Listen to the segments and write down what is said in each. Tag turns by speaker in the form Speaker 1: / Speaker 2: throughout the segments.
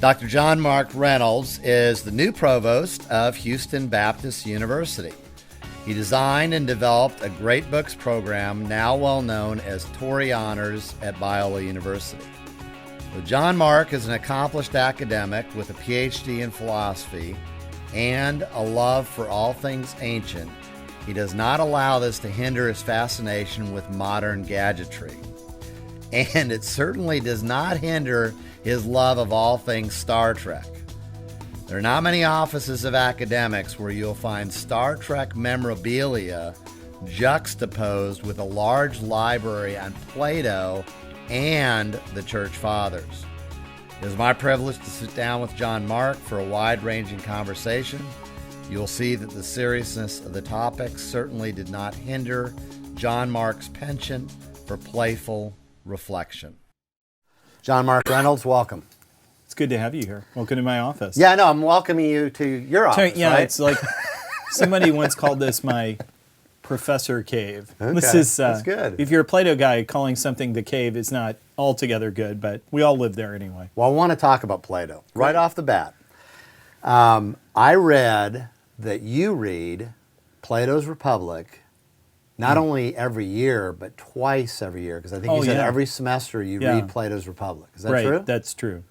Speaker 1: Dr. John Mark Reynolds is the new provost of Houston Baptist University. He designed and developed a great books program now well known as Torrey Honors at Biola University. John Mark is an accomplished academic with a PhD in philosophy and a love for all things ancient. He does not allow this to hinder his fascination with modern gadgetry. And it certainly does not hinder his love of all things Star Trek. There are not many offices of academics where you'll find Star Trek memorabilia juxtaposed with a large library on Plato and the Church Fathers. It is my privilege to sit down with John Mark for a wide-ranging conversation. You'll see that the seriousness of the topic certainly did not hinder John Mark's penchant for playful reflection. John Mark Reynolds, welcome.
Speaker 2: It's good to have you here. Welcome to my office.
Speaker 1: Yeah, no, I'm welcoming you to your office,
Speaker 2: yeah,
Speaker 1: right?
Speaker 2: It's like somebody once called this my professor cave.
Speaker 1: Okay,
Speaker 2: This is,
Speaker 1: that's good.
Speaker 2: If you're a Plato guy, calling something the cave is not altogether good, but we all live there anyway.
Speaker 1: Well, I want to talk about Plato right off the bat. I read that you read Plato's Republic not only every year, but twice every year, because I think you said every semester you read Plato's Republic. Is that true?
Speaker 2: Right, that's true.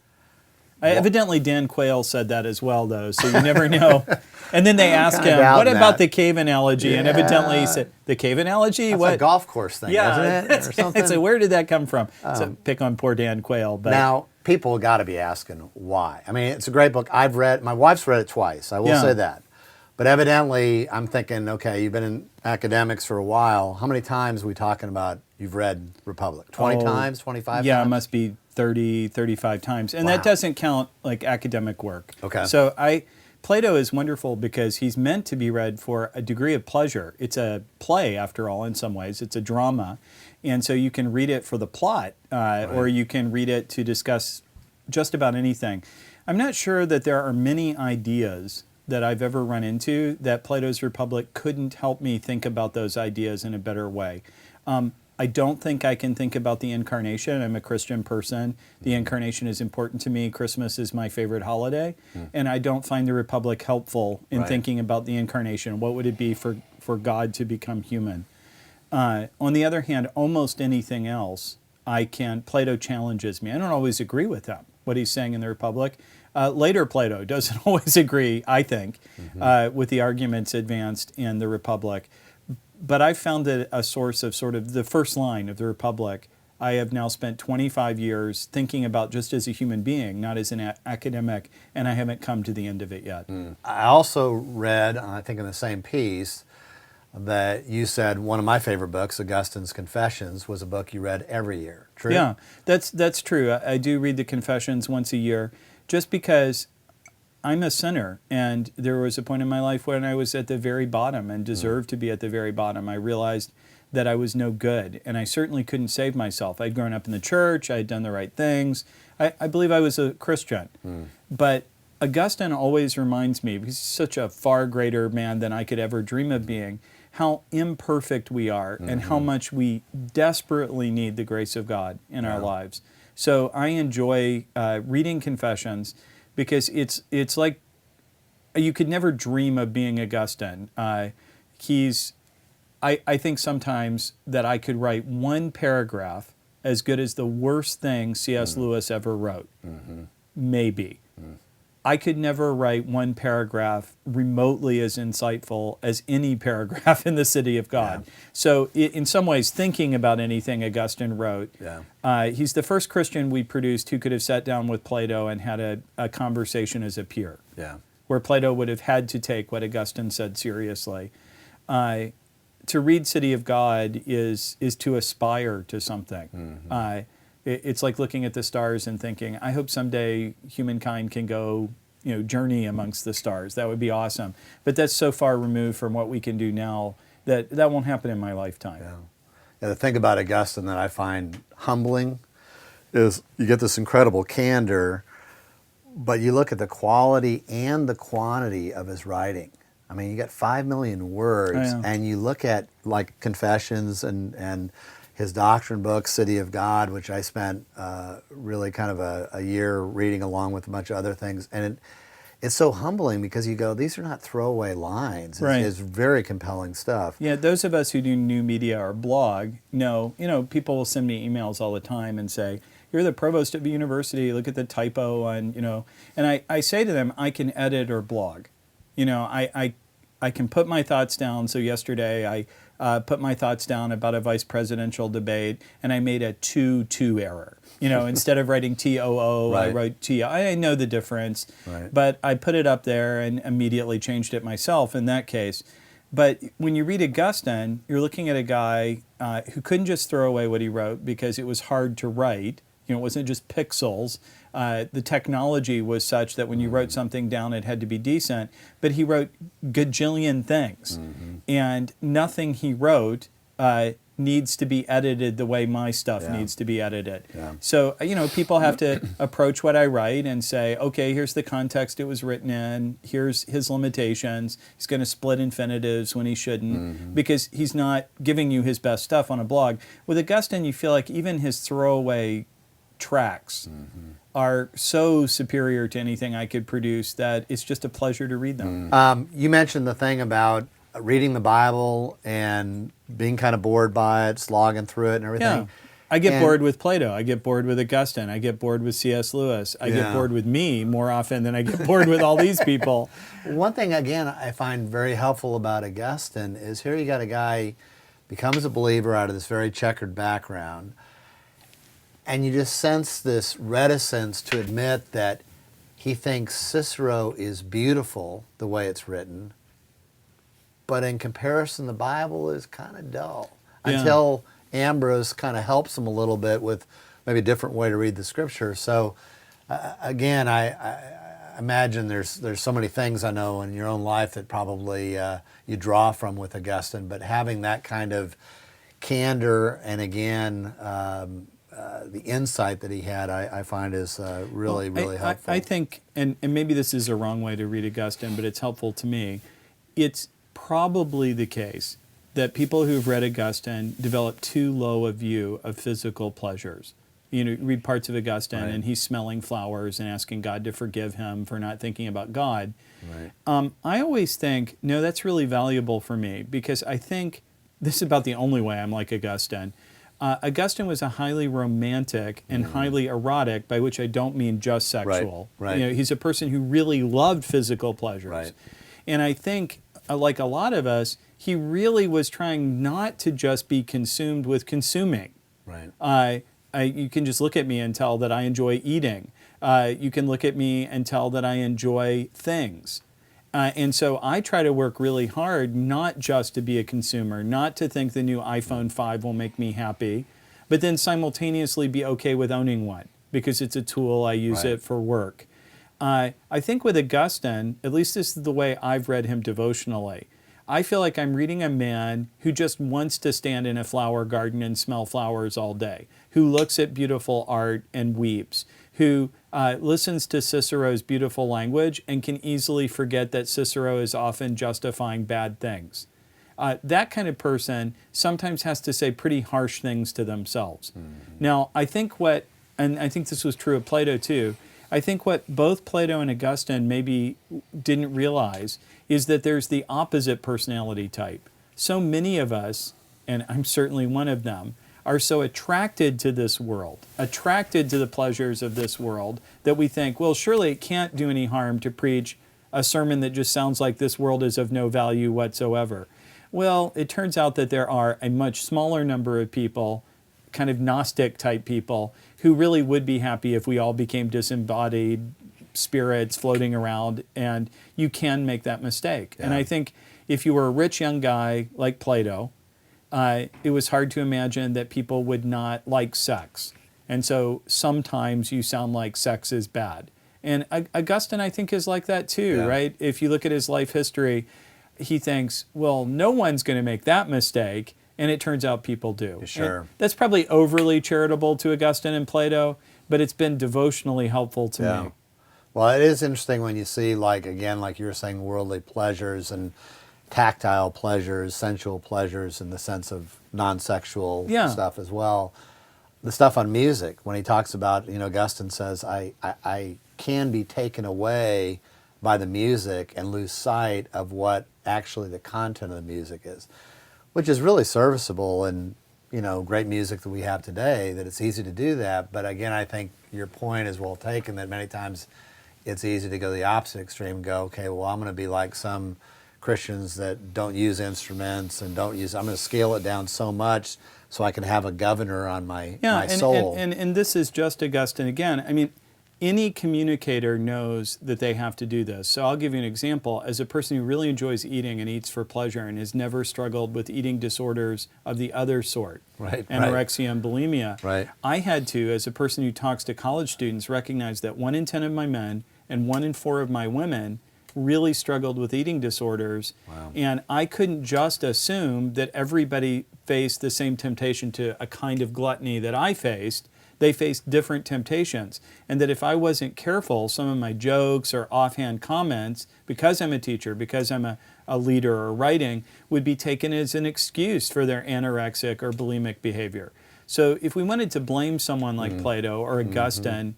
Speaker 2: Evidently, Dan Quayle said that as well, though, so you never know. And then they asked him, what about the cave analogy? And evidently he said, the cave analogy?
Speaker 1: That's
Speaker 2: what?
Speaker 1: a golf course thing, isn't it? Or something?
Speaker 2: So where did that come from? So pick on poor Dan Quayle. But
Speaker 1: now, people got to be asking why. I mean, it's a great book. I've read, my wife's read it twice, I will say that. But evidently, I'm thinking, okay, you've been in academics for a while. How many times are we talking about you've read Republic? 20 times, 25 times?
Speaker 2: Yeah, it must be 30, 35 times. And that doesn't count like academic work.
Speaker 1: Okay.
Speaker 2: So Plato is wonderful because he's meant to be read for a degree of pleasure. It's a play, after all, in some ways. It's a drama. And so you can read it for the plot, or you can read it to discuss just about anything. I'm not sure that there are many ideas that I've ever run into that Plato's Republic couldn't help me think about those ideas in a better way. I don't think I can think about the incarnation. I'm a Christian person. The incarnation is important to me. Christmas is my favorite holiday. And I don't find the Republic helpful in thinking about the incarnation. What would it be for God to become human? On the other hand, almost anything else, Plato challenges me. I don't always agree with him, what he's saying in the Republic. Later Plato doesn't always agree, I think, with the arguments advanced in the Republic. But I found it a source of sort of the first line of the Republic. I have now spent 25 years thinking about just as a human being, not as an academic, and I haven't come to the end of it yet.
Speaker 1: I also read, I think in the same piece, that you said one of my favorite books, Augustine's Confessions, was a book you read every year. True?
Speaker 2: Yeah, that's true. I do read the Confessions once a year, just because I'm a sinner, and there was a point in my life when I was at the very bottom and deserved to be at the very bottom. I realized that I was no good, and I certainly couldn't save myself. I'd grown up in the church, I had done the right things. I believe I was a Christian. But Augustine always reminds me, because he's such a far greater man than I could ever dream of being, how imperfect we are and how much we desperately need the grace of God in our lives. So I enjoy reading Confessions, because it's like you could never dream of being Augustine. I think sometimes that I could write one paragraph as good as the worst thing C.S. Lewis ever wrote. Maybe. I could never write one paragraph remotely as insightful as any paragraph in the City of God. So in some ways, thinking about anything Augustine wrote, he's the first Christian we produced who could have sat down with Plato and had a conversation as a peer, where Plato would have had to take what Augustine said seriously. To read City of God is to aspire to something. It's like looking at the stars and thinking, I hope someday humankind can go, journey amongst the stars. That would be awesome. But that's so far removed from what we can do now that won't happen in my lifetime.
Speaker 1: The thing about Augustine that I find humbling is you get this incredible candor, but you look at the quality and the quantity of his writing. I mean, you got 5 million words, and you look at like Confessions and his doctrine book, City of God, which I spent really kind of a year reading along with a bunch of other things. And it's so humbling because you go, these are not throwaway lines.
Speaker 2: Right.
Speaker 1: It's very compelling stuff.
Speaker 2: Yeah, those of us who do new media or blog know, people will send me emails all the time and say, you're the provost of a university, look at the typo on, and I say to them, I can edit or blog. I can put my thoughts down. So yesterday I put my thoughts down about a vice presidential debate, and I made a 2-2 error. Instead of writing TOO,
Speaker 1: Right.
Speaker 2: I wrote TO. I know the difference,
Speaker 1: Right.
Speaker 2: but I put it up there and immediately changed it myself in that case. But when you read Augustine, you're looking at a guy who couldn't just throw away what he wrote because it was hard to write. It wasn't just pixels. The technology was such that when you wrote something down, it had to be decent. But he wrote gajillion things. Mm-hmm. And nothing he wrote needs to be edited the way my stuff needs to be edited. Yeah. So, people have to approach what I write and say, okay, here's the context it was written in. Here's his limitations. He's going to split infinitives when he shouldn't because he's not giving you his best stuff on a blog. With Augustine, you feel like even his throwaway tracks are so superior to anything I could produce that it's just a pleasure to read them.
Speaker 1: You mentioned the thing about reading the Bible and being kind of bored by it, slogging through it and everything.
Speaker 2: Yeah. I get bored with Plato. I get bored with Augustine. I get bored with C.S. Lewis. I get bored with me more often than I get bored with all these people.
Speaker 1: One thing, again, I find very helpful about Augustine is here you got a guy becomes a believer out of this very checkered background, and you just sense this reticence to admit that he thinks Cicero is beautiful the way it's written, but in comparison, the Bible is kind of dull.
Speaker 2: Yeah.
Speaker 1: Until Ambrose kind of helps him a little bit with maybe a different way to read the Scripture. So, again, I imagine there's so many things I know in your own life that probably you draw from with Augustine, but having that kind of candor and, again, the insight that he had, I find is really helpful.
Speaker 2: I think, and maybe this is a wrong way to read Augustine, but it's helpful to me. It's probably the case that people who've read Augustine develop too low a view of physical pleasures. You read parts of Augustine and he's smelling flowers and asking God to forgive him for not thinking about God. Right. I always think, no, that's really valuable for me because I think this is about the only way I'm like Augustine. Augustine was a highly romantic and highly erotic, by which I don't mean just sexual.
Speaker 1: Right.
Speaker 2: He's a person who really loved physical pleasures.
Speaker 1: Right.
Speaker 2: And I think, like a lot of us, he really was trying not to just be consumed with consuming.
Speaker 1: Right.
Speaker 2: You can just look at me and tell that I enjoy eating. You can look at me and tell that I enjoy things. And so I try to work really hard not just to be a consumer, not to think the new iPhone 5 will make me happy, but then simultaneously be okay with owning one because it's a tool, I use it for work. I think with Augustine, at least this is the way I've read him devotionally, I feel like I'm reading a man who just wants to stand in a flower garden and smell flowers all day, who looks at beautiful art and weeps, who listens to Cicero's beautiful language and can easily forget that Cicero is often justifying bad things. That kind of person sometimes has to say pretty harsh things to themselves. Now, I think and I think this was true of Plato too, I think what both Plato and Augustine maybe didn't realize is that there's the opposite personality type. So many of us, and I'm certainly one of them, are so attracted to this world, attracted to the pleasures of this world, that we think, well, surely it can't do any harm to preach a sermon that just sounds like this world is of no value whatsoever. Well, it turns out that there are a much smaller number of people, kind of Gnostic type people, who really would be happy if we all became disembodied spirits floating around, and you can make that mistake. Yeah. And I think if you were a rich young guy like Plato, it was hard to imagine that people would not like sex. And so sometimes you sound like sex is bad. And Augustine, I think, is like that too, right? If you look at his life history, he thinks, well, no one's going to make that mistake. And it turns out people do.
Speaker 1: Sure.
Speaker 2: And that's probably overly charitable to Augustine and Plato, but it's been devotionally helpful to me.
Speaker 1: Well, it is interesting when you see, like you were saying, worldly pleasures. And tactile pleasures, sensual pleasures in the sense of non-sexual stuff as well. The stuff on music, when he talks about, Augustine says, I can be taken away by the music and lose sight of what actually the content of the music is, which is really serviceable in, great music that we have today, that it's easy to do that. But again, I think your point is well taken, that many times it's easy to go the opposite extreme and go, okay, well, I'm going to be like some Christians that don't use instruments and I'm going to scale it down so much so I can have a governor on my soul.
Speaker 2: And this is just Augustine again. I mean, any communicator knows that they have to do this. So I'll give you an example. As a person who really enjoys eating and eats for pleasure and has never struggled with eating disorders of the other sort, anorexia and bulimia, I had to, as a person who talks to college students, recognize that 1 in 10 of my men and 1 in 4 of my women really struggled with eating disorders. And I couldn't just assume that everybody faced the same temptation to a kind of gluttony that I faced. They faced different temptations. And that if I wasn't careful, some of my jokes or offhand comments, because I'm a teacher, because I'm a leader or writing, would be taken as an excuse for their anorexic or bulimic behavior. So if we wanted to blame someone like Plato or Augustine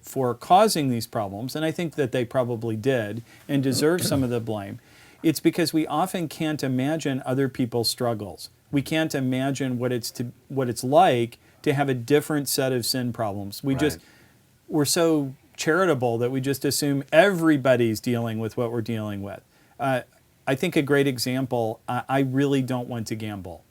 Speaker 2: for causing these problems, and I think that they probably did and deserve some of the blame, it's because we often can't imagine other people's struggles. We can't imagine what it's like to have a different set of sin problems. We're so charitable that we just assume everybody's dealing with what we're dealing with. I think a great example, I really don't want to gamble.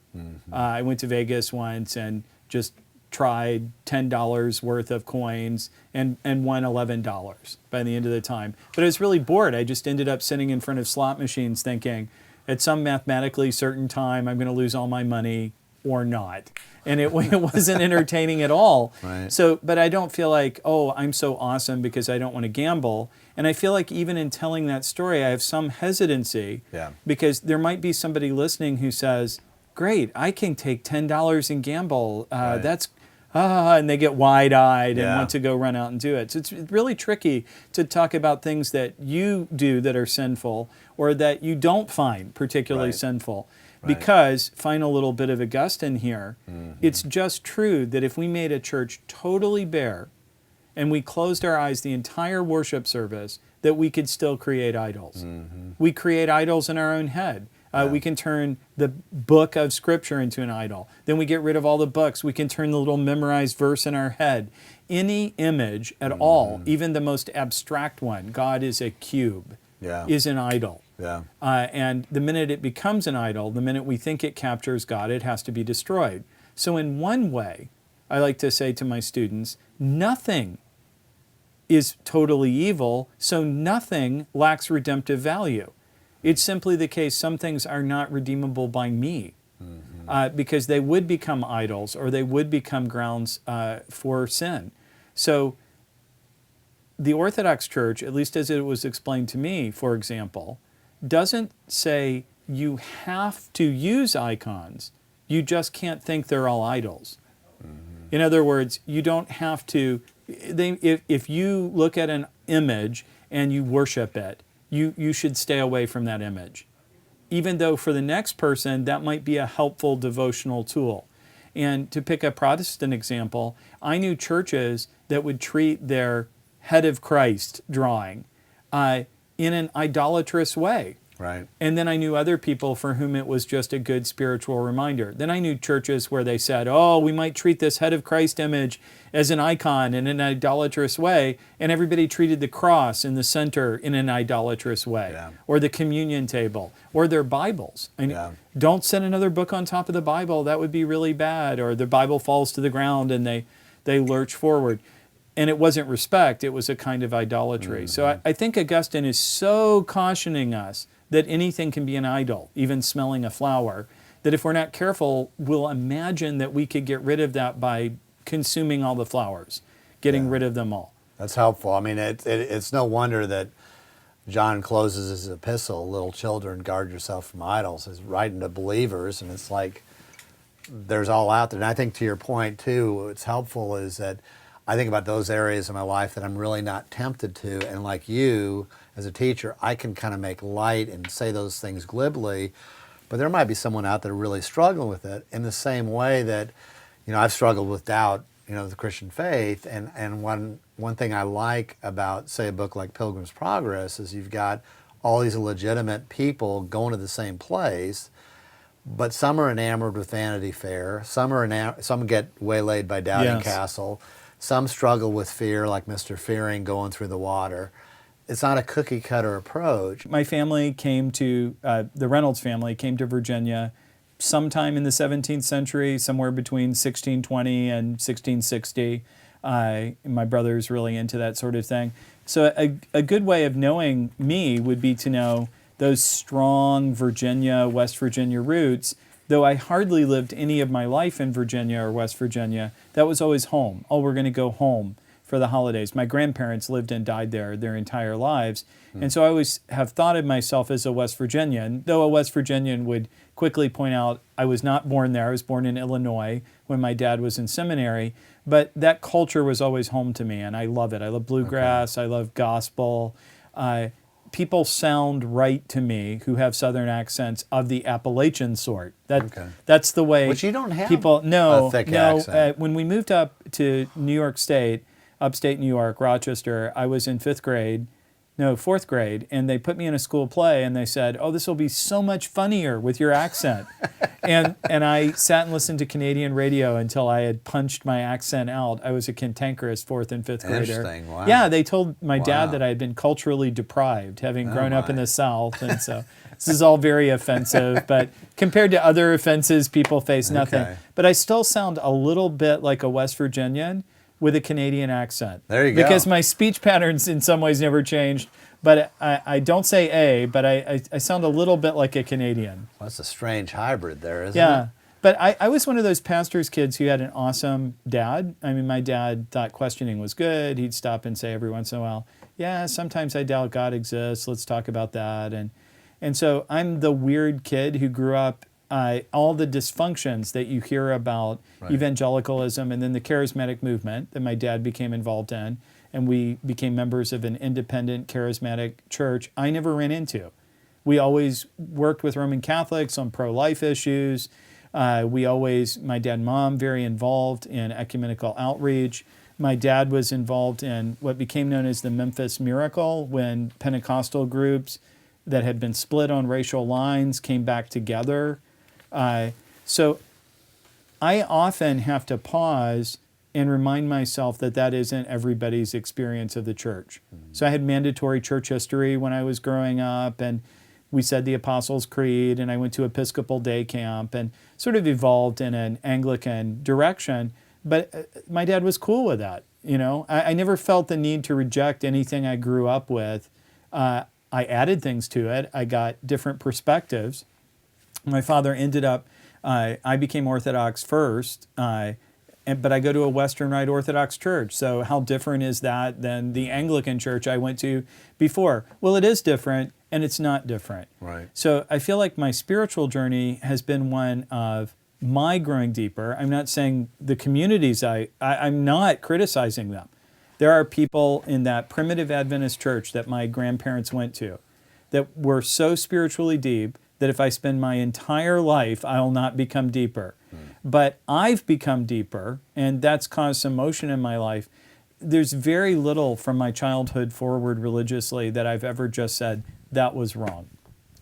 Speaker 2: I went to Vegas once and just tried $10 worth of coins and won $11 by the end of the time. But I was really bored. I just ended up sitting in front of slot machines thinking, at some mathematically certain time, I'm going to lose all my money or not. And it wasn't entertaining at all. So, but I don't feel like, oh, I'm so awesome because I don't want to gamble. And I feel like even in telling that story, I have some hesitancy because there might be somebody listening who says, great, I can take $10 and gamble. And they get wide-eyed and want to go run out and do it. So it's really tricky to talk about things that you do that are sinful or that you don't find particularly sinful. Because, final little bit of Augustine here, it's just true that if we made a church totally bare and we closed our eyes the entire worship service, that we could still create idols. We create idols in our own head. We can turn the book of Scripture into an idol. Then we get rid of all the books. We can turn the little memorized verse in our head. Any image at all, even the most abstract one, God is a cube, is an idol. And the minute it becomes an idol, the minute we think it captures God, it has to be destroyed. So in one way, I like to say to my students, nothing is totally evil, so nothing lacks redemptive value. It's simply the case some things are not redeemable by me because they would become idols or they would become grounds for sin. So the Orthodox Church, at least as it was explained to me, for example, doesn't say you have to use icons. You just can't think they're all idols. In other words, you don't have to. If you look at an image and you worship it, you should stay away from that image. Even though for the next person, that might be a helpful devotional tool. And to pick a Protestant example, I knew churches that would treat their head of Christ drawing in an idolatrous way. And then I knew other people for whom it was just a good spiritual reminder. Then I knew churches where they said, oh, we might treat this head of Christ image as an icon in an idolatrous way, and everybody treated the cross in the center in an idolatrous way, or the communion table, or their Bibles. Don't set another book on top of the Bible, that would be really bad, or the Bible falls to the ground and they lurch forward. And it wasn't respect, it was a kind of idolatry. So I think Augustine is so cautioning us that anything can be an idol, even smelling a flower, that if we're not careful, we'll imagine that we could get rid of that by consuming all the flowers, getting rid of them all.
Speaker 1: That's helpful. I mean, it's no wonder that John closes his epistle, little children, guard yourself from idols, is writing to believers, and it's like there's all out there. And I think to your point, too, what's helpful is that I think about those areas of my life that I'm really not tempted to, and like you, as a teacher, I can kind of make light and say those things glibly, but there might be someone out there really struggling with it in the same way that, I've struggled with doubt, the Christian faith, and one thing I like about, say, a book like Pilgrim's Progress is you've got all these legitimate people going to the same place, but some are enamored with Vanity Fair, some get waylaid by Doubting
Speaker 2: Yes.
Speaker 1: Castle, some struggle with fear, like Mr. Fearing going through the water. It's not a cookie cutter approach.
Speaker 2: My family came to, the Reynolds family came to Virginia sometime in the 17th century, somewhere between 1620 and 1660. My brother's really into that sort of thing. So a good way of knowing me would be to know those strong Virginia, West Virginia roots. Though I hardly lived any of my life in Virginia or West Virginia, that was always home. Oh, we're going to go home for the holidays. My grandparents lived and died there their entire lives. And so I always have thought of myself as a West Virginian, though a West Virginian would quickly point out I was not born there. I was born in Illinois when my dad was in seminary. But that culture was always home to me, and I love it. I love bluegrass. I love gospel. People sound right to me who have Southern accents of the Appalachian sort. That's the way.
Speaker 1: Which you don't have
Speaker 2: people.
Speaker 1: a thick accent.
Speaker 2: When we moved up to New York State, upstate New York, Rochester, I was in fourth grade, and they put me in a school play, and they said, "Oh, this will be so much funnier with your accent." and I sat and listened to Canadian radio until I had punched my accent out. I was a cantankerous fourth and fifth grader.
Speaker 1: Interesting. Wow.
Speaker 2: Yeah, they told my dad that I had been culturally deprived, having grown up in the South, and so this is all very offensive. But compared to other offenses, people face nothing.
Speaker 1: Okay.
Speaker 2: But I still sound a little bit like a West Virginian with a Canadian accent.
Speaker 1: There you go.
Speaker 2: Because my speech patterns in some ways never changed. But I don't say A, but I sound a little bit like a Canadian.
Speaker 1: Well, that's a strange hybrid there, isn't it?
Speaker 2: Yeah. But I was one of those pastor's kids who had an awesome dad. I mean, my dad thought questioning was good. He'd stop and say every once in a while, yeah, sometimes I doubt God exists. Let's talk about that. And so I'm the weird kid who grew up all the dysfunctions that you hear about evangelicalism and then the charismatic movement that my dad became involved in, and we became members of an independent charismatic church, I never ran into. We always worked with Roman Catholics on pro-life issues. My dad and mom, very involved in ecumenical outreach. My dad was involved in what became known as the Memphis Miracle, when Pentecostal groups that had been split on racial lines came back together. So I often have to pause and remind myself that isn't everybody's experience of the church. So I had mandatory church history when I was growing up, and we said the Apostles' Creed, and I went to Episcopal day camp and sort of evolved in an Anglican direction. But my dad was cool with that. I never felt the need to reject anything I grew up with. I added things to it. I got different perspectives. My father ended up, I became Orthodox first, but I go to a Western Rite Orthodox church. So how different is that than the Anglican church I went to before? Well, it is different, and it's not different.
Speaker 1: Right.
Speaker 2: So I feel like my spiritual journey has been one of my growing deeper. I'm not saying the communities, I'm not criticizing them. There are people in that primitive Adventist church that my grandparents went to that were so spiritually deep that if I spend my entire life, I'll not become deeper. But I've become deeper, and that's caused some motion in my life. There's very little from my childhood forward religiously that I've ever just said, that was wrong,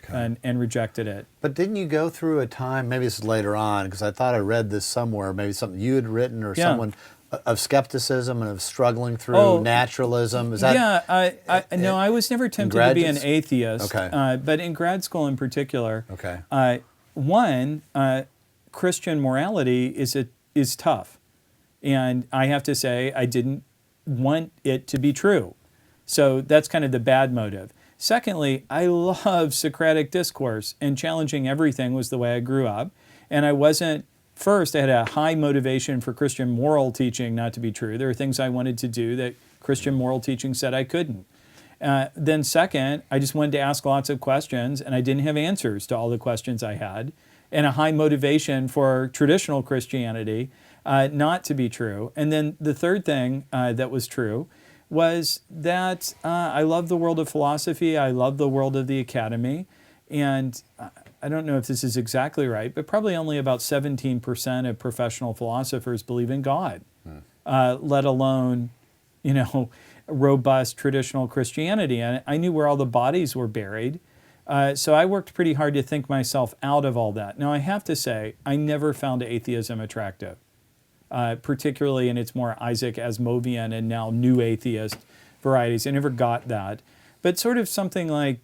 Speaker 2: and rejected it.
Speaker 1: But didn't you go through a time, maybe this is later on, because I thought I read this somewhere, maybe something you had written or someone, of skepticism and of struggling through naturalism? Is that?
Speaker 2: No, I was never tempted to be an atheist.
Speaker 1: Okay.
Speaker 2: But in grad school in particular,
Speaker 1: Okay.
Speaker 2: Christian morality is tough. And I have to say, I didn't want it to be true. So that's kind of the bad motive. Secondly, I love Socratic discourse, and challenging everything was the way I grew up. And I had a high motivation for Christian moral teaching not to be true. There were things I wanted to do that Christian moral teaching said I couldn't. Then second, I just wanted to ask lots of questions, and I didn't have answers to all the questions I had. And a high motivation for traditional Christianity not to be true. And then the third thing that was true was that I love the world of philosophy. I love the world of the academy. And I don't know if this is exactly right, but probably only about 17% of professional philosophers believe in God, let alone, robust traditional Christianity. And I knew where all the bodies were buried. So I worked pretty hard to think myself out of all that. Now, I have to say, I never found atheism attractive, particularly in its more Isaac Asimovian and now new atheist varieties. I never got that. But sort of something like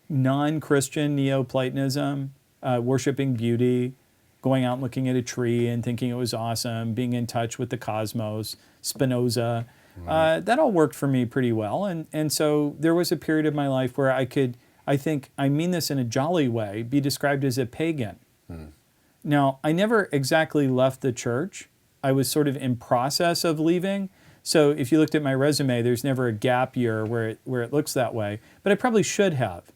Speaker 2: non-Christian Neoplatonism, worshiping beauty, going out and looking at a tree and thinking it was awesome, being in touch with the cosmos, Spinoza, that all worked for me pretty well. And so there was a period of my life where I could, I think, I mean this in a jolly way, be described as a pagan. Now, I never exactly left the church. I was sort of in process of leaving. So if you looked at my resume, there's never a gap year where it looks that way. But I probably should have.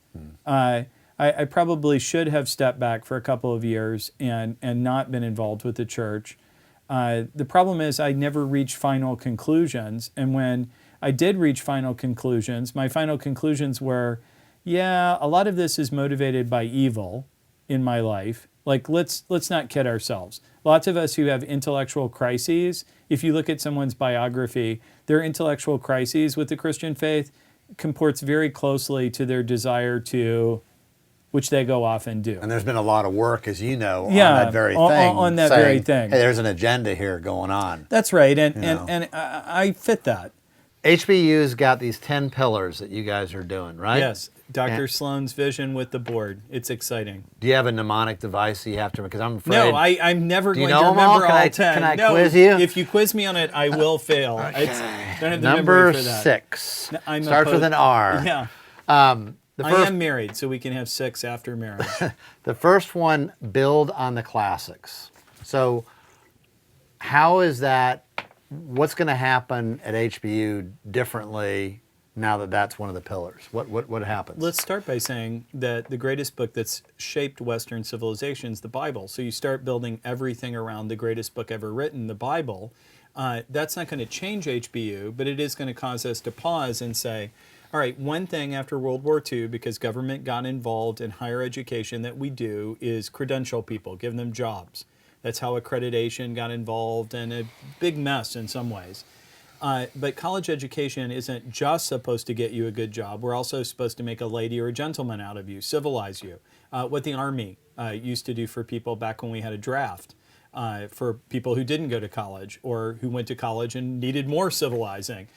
Speaker 2: I probably should have stepped back for a couple of years and not been involved with the church. The problem is I never reached final conclusions. And when I did reach final conclusions, my final conclusions were, yeah, a lot of this is motivated by evil in my life. Like, let's not kid ourselves. Lots of us who have intellectual crises, if you look at someone's biography, their intellectual crises with the Christian faith comports very closely to their desire to, which they go off and do.
Speaker 1: And there's been a lot of work, as you know, on that very thing.
Speaker 2: On that
Speaker 1: saying,
Speaker 2: very thing.
Speaker 1: Hey, there's an agenda here going on.
Speaker 2: That's right, and I fit that.
Speaker 1: HBU's got these 10 pillars that you guys are doing, right?
Speaker 2: Yes, Dr. Sloan's vision with the board. It's exciting.
Speaker 1: Do you have a mnemonic device that you have to, because I'm afraid.
Speaker 2: No, I'm never going to
Speaker 1: them
Speaker 2: remember all 10.
Speaker 1: Can I
Speaker 2: no,
Speaker 1: quiz you?
Speaker 2: If you quiz me on it, I will fail.
Speaker 1: Okay.
Speaker 2: Don't have the
Speaker 1: Number
Speaker 2: memory for that.
Speaker 1: 6. Starts with an R.
Speaker 2: Yeah.
Speaker 1: I
Speaker 2: am married, so we can have 6 after marriage.
Speaker 1: The first one, build on the classics. So how is that, what's going to happen at HBU differently now that that's one of the pillars? What happens?
Speaker 2: Let's start by saying that the greatest book that's shaped Western civilization is the Bible. So you start building everything around the greatest book ever written, the Bible. That's not going to change HBU, but it is going to cause us to pause and say, all right, one thing after World War II, because government got involved in higher education that we do, is credential people, give them jobs. That's how accreditation got involved, and a big mess in some ways. But college education isn't just supposed to get you a good job. We're also supposed to make a lady or a gentleman out of you, civilize you. What the Army used to do for people back when we had a draft, for people who didn't go to college or who went to college and needed more civilizing.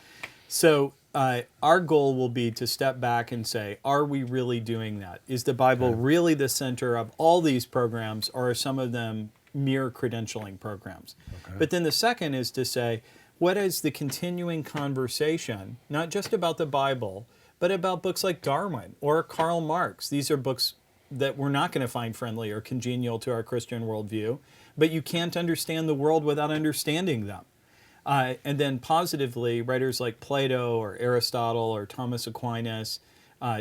Speaker 2: So our goal will be to step back and say, are we really doing that? Is the Bible really the center of all these programs, or are some of them mere credentialing programs? But then the second is to say, what is the continuing conversation, not just about the Bible, but about books like Darwin or Karl Marx? These are books that we're not going to find friendly or congenial to our Christian worldview, but you can't understand the world without understanding them. And then positively, writers like Plato or Aristotle or Thomas Aquinas,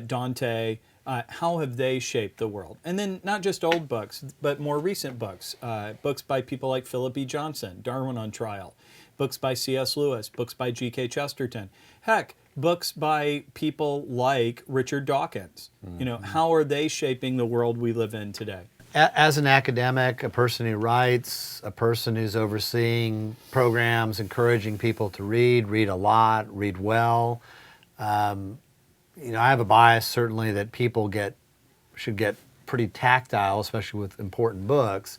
Speaker 2: Dante, how have they shaped the world? And then not just old books, but more recent books. Books by people like Philip B. Johnson, Darwin on Trial. Books by C.S. Lewis, books by G.K. Chesterton. Heck, books by people like Richard Dawkins. You know, how are they shaping the world we live in today?
Speaker 1: As an academic, a person who writes, a person who's overseeing programs, encouraging people to read a lot, read well, you know, I have a bias certainly that people should get pretty tactile, especially with important books.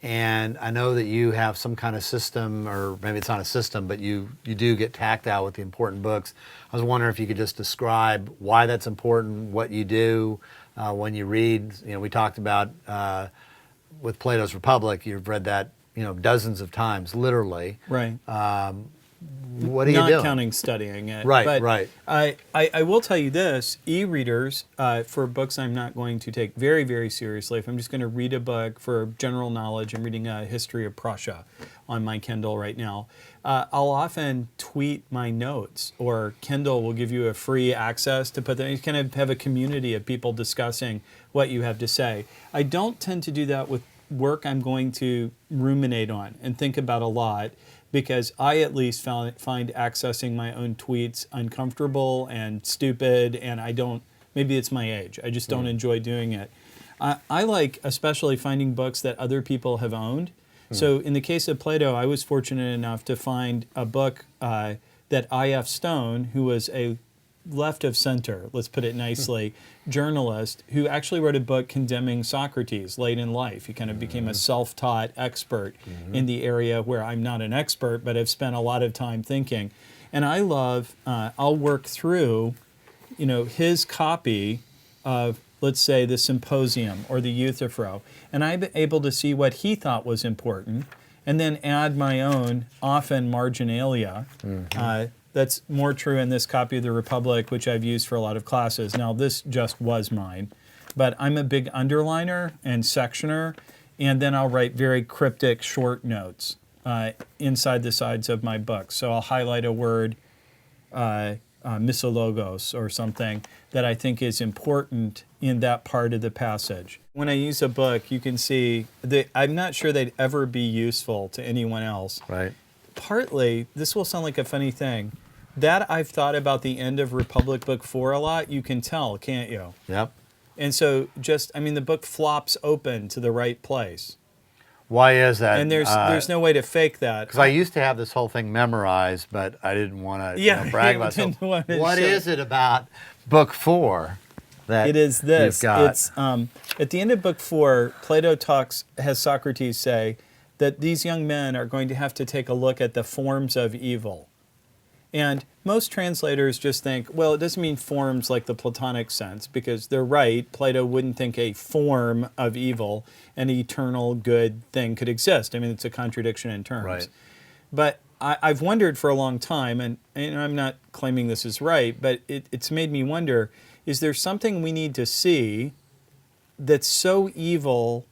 Speaker 1: And I know that you have some kind of system, or maybe it's not a system, but you do get tactile with the important books. I was wondering if you could just describe why that's important, what you do when you read. You know, we talked about with Plato's Republic, you've read that, you know, dozens of times, literally.
Speaker 2: Right.
Speaker 1: What are you doing?
Speaker 2: Not counting studying it.
Speaker 1: Right,
Speaker 2: but
Speaker 1: right.
Speaker 2: I will tell you this, e-readers, for books I'm not going to take very, very seriously, if I'm just going to read a book for general knowledge, I'm reading a history of Prussia on my Kindle right now, I'll often tweet my notes, or Kindle will give you a free access to put them. You kind of have a community of people discussing what you have to say. I don't tend to do that with work I'm going to ruminate on and think about a lot, because I at least find accessing my own tweets uncomfortable and stupid, and I don't, maybe it's my age, I just don't enjoy doing it. I like especially finding books that other people have owned. So in the case of Plato, I was fortunate enough to find a book that I.F. Stone, who was a left of center, let's put it nicely, journalist, who actually wrote a book condemning Socrates late in life. He kind of became a self-taught expert in the area where I'm not an expert, but have spent a lot of time thinking. And I love, I'll work through, his copy of, let's say, the Symposium or the Euthyphro, and I'm able to see what he thought was important, and then add my own, often marginalia. That's more true in this copy of the Republic, which I've used for a lot of classes. Now, this just was mine, but I'm a big underliner and sectioner, and then I'll write very cryptic short notes inside the sides of my book. So I'll highlight a word, misologos or something, that I think is important in that part of the passage. When I use a book, you can see that I'm not sure they'd ever be useful to anyone else.
Speaker 1: Right.
Speaker 2: Partly, this will sound like a funny thing, that I've thought about the end of Republic Book 4 a lot. You can tell, can't you?
Speaker 1: Yep.
Speaker 2: And so the book flops open to the right place.
Speaker 1: Why is that?
Speaker 2: And there's no way to fake that.
Speaker 1: Because I used to have this whole thing memorized, but I didn't want to brag about it. So what is it about Book 4 that
Speaker 2: it is this?
Speaker 1: you've got?
Speaker 2: It's at the end of Book 4, Plato has Socrates say that these young men are going to have to take a look at the forms of evil. And most translators just think, well, it doesn't mean forms like the Platonic sense, because they're right. Plato wouldn't think a form of evil, an eternal good thing could exist. I mean, it's a contradiction in terms.
Speaker 1: Right.
Speaker 2: But I've wondered for a long time, and I'm not claiming this is right, but it's made me wonder, is there something we need to see that's so evil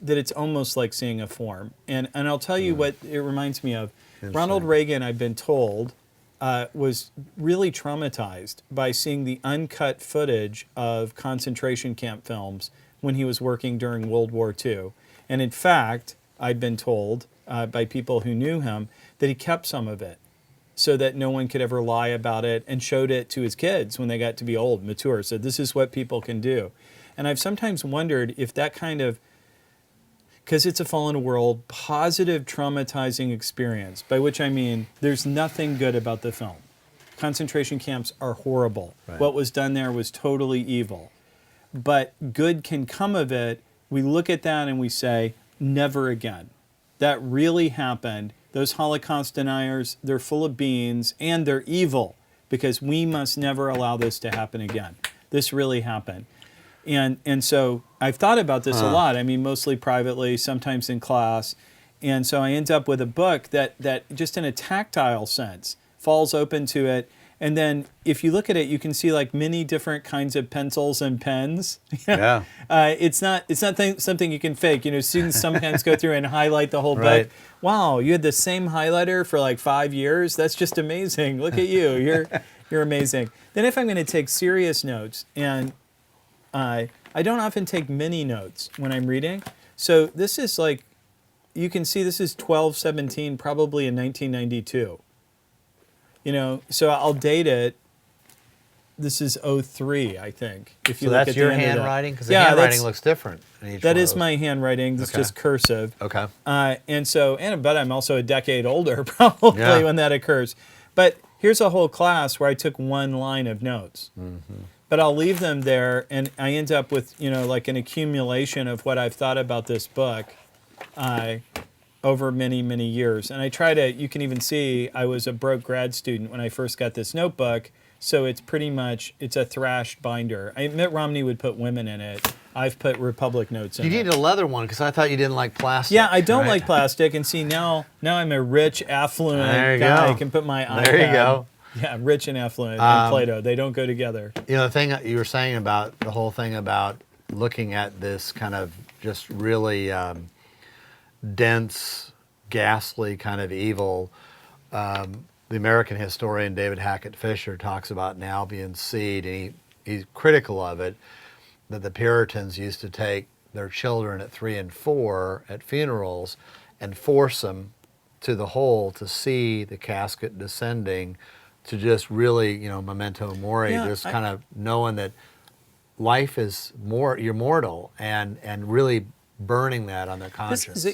Speaker 2: that it's almost like seeing a form? And I'll tell you what it reminds me of. Ronald Reagan, I've been told, was really traumatized by seeing the uncut footage of concentration camp films when he was working during World War II. And in fact, I'd been told by people who knew him that he kept some of it so that no one could ever lie about it, and showed it to his kids when they got to be old, mature. So this is what people can do. And I've sometimes wondered if that kind of, because it's a fallen world, positive traumatizing experience, by which I mean there's nothing good about the film. Concentration camps are horrible. Right. What was done there was totally evil. But good can come of it. We look at that and we say, never again. That really happened. Those Holocaust deniers, they're full of beans, and they're evil, because we must never allow this to happen again. This really happened. And so I've thought about this a lot. I mean, mostly privately, sometimes in class. And so I end up with a book that just in a tactile sense falls open to it. And then if you look at it, you can see like many different kinds of pencils and pens.
Speaker 1: Yeah.
Speaker 2: It's not something you can fake. Students sometimes go through and highlight the whole book. Wow, you had the same highlighter for like 5 years? That's just amazing. Look at you. You're amazing. Then if I'm going to take serious notes, and I don't often take many notes when I'm reading. So this is like, you can see this is 12/17, probably in 1992. So I'll date it. This is 03, I think. If you
Speaker 1: so
Speaker 2: look
Speaker 1: that's
Speaker 2: at
Speaker 1: your
Speaker 2: the end
Speaker 1: handwriting? Because the handwriting looks different in each
Speaker 2: That
Speaker 1: one
Speaker 2: is
Speaker 1: of those.
Speaker 2: my handwriting. It's just cursive.
Speaker 1: Okay.
Speaker 2: But I'm also a decade older probably when that occurs. But here's a whole class where I took one line of notes. Mm-hmm. But I'll leave them there, and I end up with, like an accumulation of what I've thought about this book over many, many years. And I try to, you can even see, I was a broke grad student when I first got this notebook, so it's pretty much, it's a thrashed binder. Mitt Romney would put women in it. I've put Republic notes in it.
Speaker 1: You need a leather one, because I thought you didn't like plastic.
Speaker 2: Yeah, I don't like plastic, and see, now I'm a rich, affluent guy. I can put my iPad.
Speaker 1: There you go.
Speaker 2: Yeah, rich and affluent and Plato. They don't go together.
Speaker 1: The thing that you were saying about the whole thing about looking at this kind of just really dense, ghastly kind of evil, the American historian David Hackett Fisher talks about now being seed, and he's critical of it, that the Puritans used to take their children at 3 and 4 at funerals and force them to the hole to see the casket descending, to just really, memento mori, just kind of knowing that life is you're mortal, and really burning that on their conscience.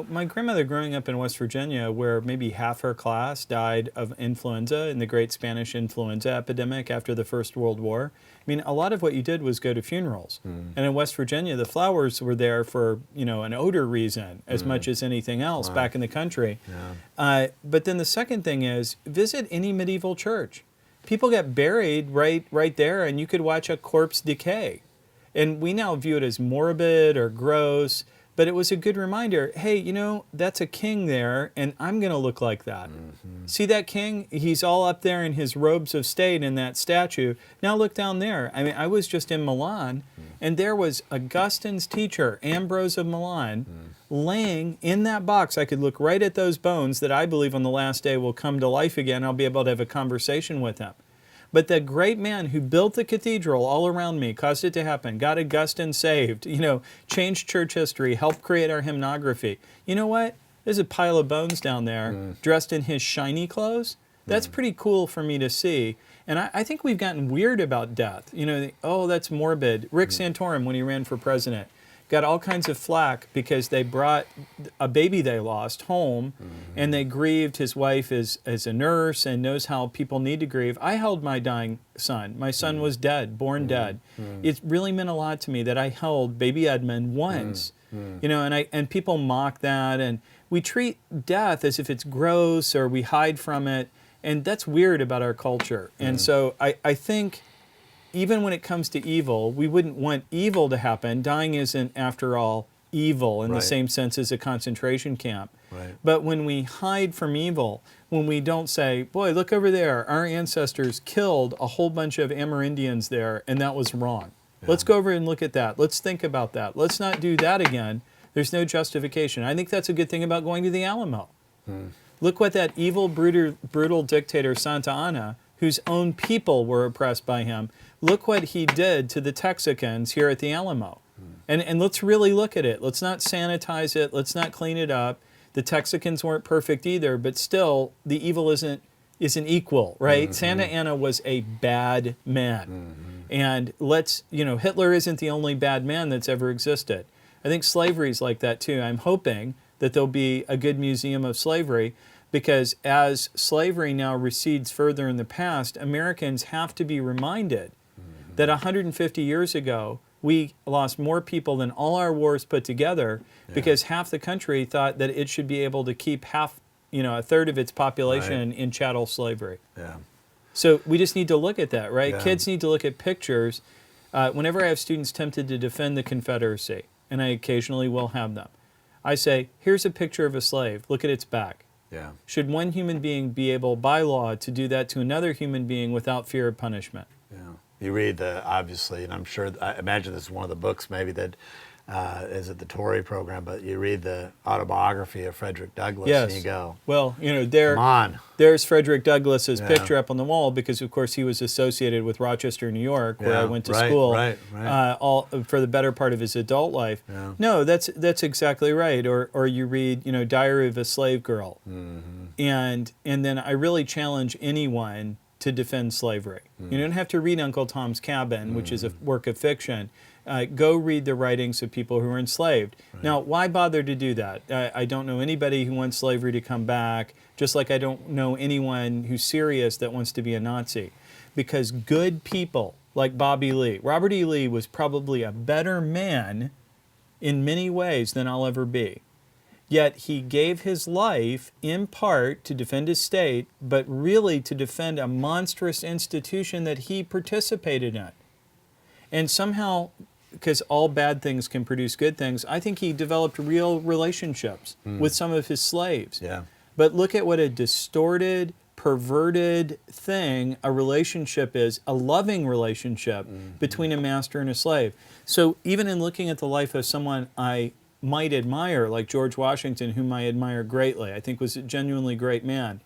Speaker 2: My grandmother growing up in West Virginia, where maybe half her class died of influenza in the Great Spanish Influenza epidemic after the First World War. I mean, a lot of what you did was go to funerals. And in West Virginia, the flowers were there for, an odor reason as much as anything else back in the country. Yeah. But then the second thing is, visit any medieval church. People got buried right there, and you could watch a corpse decay. And we now view it as morbid or gross, but it was a good reminder, hey, that's a king there, and I'm going to look like that. See that king? He's all up there in his robes of state in that statue. Now look down there. I mean, I was just in Milan, and there was Augustine's teacher, Ambrose of Milan, laying in that box. I could look right at those bones that I believe on the last day will come to life again. I'll be able to have a conversation with him. But the great man who built the cathedral all around me, caused it to happen, got Augustine saved, changed church history, helped create our hymnography. You know what? There's a pile of bones down there, dressed in his shiny clothes. That's pretty cool for me to see. And I think we've gotten weird about death. That's morbid. Rick Santorum, when he ran for president, got all kinds of flack because they brought a baby they lost home, and they grieved. His wife is a nurse and knows how people need to grieve. I held my dying son. My son was dead, born dead. It really meant a lot to me that I held baby Edmund once. And people mock that, and we treat death as if it's gross or we hide from it, and that's weird about our culture. And so I think, even when it comes to evil, we wouldn't want evil to happen. Dying isn't, after all, evil in the same sense as a concentration camp. Right. But when we hide from evil, when we don't say, boy, look over there, our ancestors killed a whole bunch of Amerindians there, and that was wrong. Yeah. Let's go over and look at that. Let's think about that. Let's not do that again. There's no justification. I think that's a good thing about going to the Alamo. Look what that evil, brutal dictator, Santa Anna, whose own people were oppressed by him, look what he did to the Texicans here at the Alamo. And let's really look at it. Let's not sanitize it. Let's not clean it up. The Texicans weren't perfect either, but still, the evil isn't equal, right? Santa Anna was a bad man. And Hitler isn't the only bad man that's ever existed. I think slavery is like that too. I'm hoping that there'll be a good museum of slavery, because as slavery now recedes further in the past, Americans have to be reminded that 150 years ago, we lost more people than all our wars put together, because half the country thought that it should be able to keep a third of its population in chattel slavery. Yeah. So we just need to look at that, right? Yeah. Kids need to look at pictures. Whenever I have students tempted to defend the Confederacy, and I occasionally will have them, I say, here's a picture of a slave. Look at its back. Yeah. Should one human being be able, by law, to do that to another human being without fear of punishment?
Speaker 1: Yeah. You read obviously, and I imagine this is one of the books maybe that is at the Tory program, but you read the autobiography of Frederick Douglass, and you go,
Speaker 2: well, come on. There's Frederick Douglass's picture up on the wall, because of course he was associated with Rochester, New York, where I went to school all for the better part of his adult life. Yeah. No, that's exactly right. Or you read, Diary of a Slave Girl, and then I really challenge anyone to defend slavery. You don't have to read Uncle Tom's Cabin, which is a work of fiction. Go read the writings of people who were enslaved. Right. Now, why bother to do that? I don't know anybody who wants slavery to come back, just like I don't know anyone who's serious that wants to be a Nazi. Because good people like Bobby Lee, Robert E. Lee was probably a better man in many ways than I'll ever be. Yet he gave his life in part to defend his state, but really to defend a monstrous institution that he participated in. And somehow, because all bad things can produce good things, I think he developed real relationships with some of his slaves. Yeah. But look at what a distorted, perverted thing a relationship is, a loving relationship between a master and a slave. So even in looking at the life of someone I might admire, like George Washington, whom I admire greatly, I think was a genuinely great man,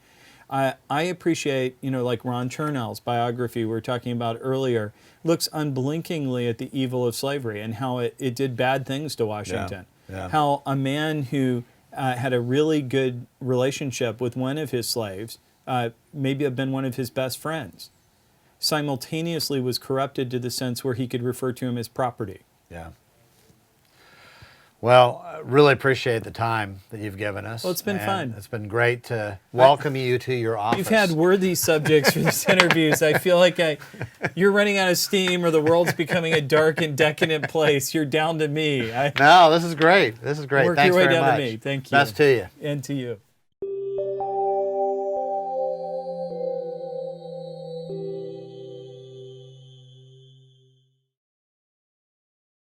Speaker 2: I appreciate, like Ron Chernow's biography we were talking about earlier, looks unblinkingly at the evil of slavery and how it did bad things to Washington.
Speaker 1: Yeah.
Speaker 2: How a man who had a really good relationship with one of his slaves, maybe have been one of his best friends, simultaneously was corrupted to the sense where he could refer to him as property.
Speaker 1: Yeah. Well, I really appreciate the time that you've given us.
Speaker 2: Well, it's been fun.
Speaker 1: It's been great to welcome you to your office.
Speaker 2: You've had worthy subjects for these interviews. I feel like you're running out of steam, or the world's becoming a dark and decadent place. You're down to me.
Speaker 1: No, this is great. This is great.
Speaker 2: Work
Speaker 1: Thanks
Speaker 2: your way
Speaker 1: very
Speaker 2: down
Speaker 1: much.
Speaker 2: to me. Thank you.
Speaker 1: Best to you.
Speaker 2: And to you.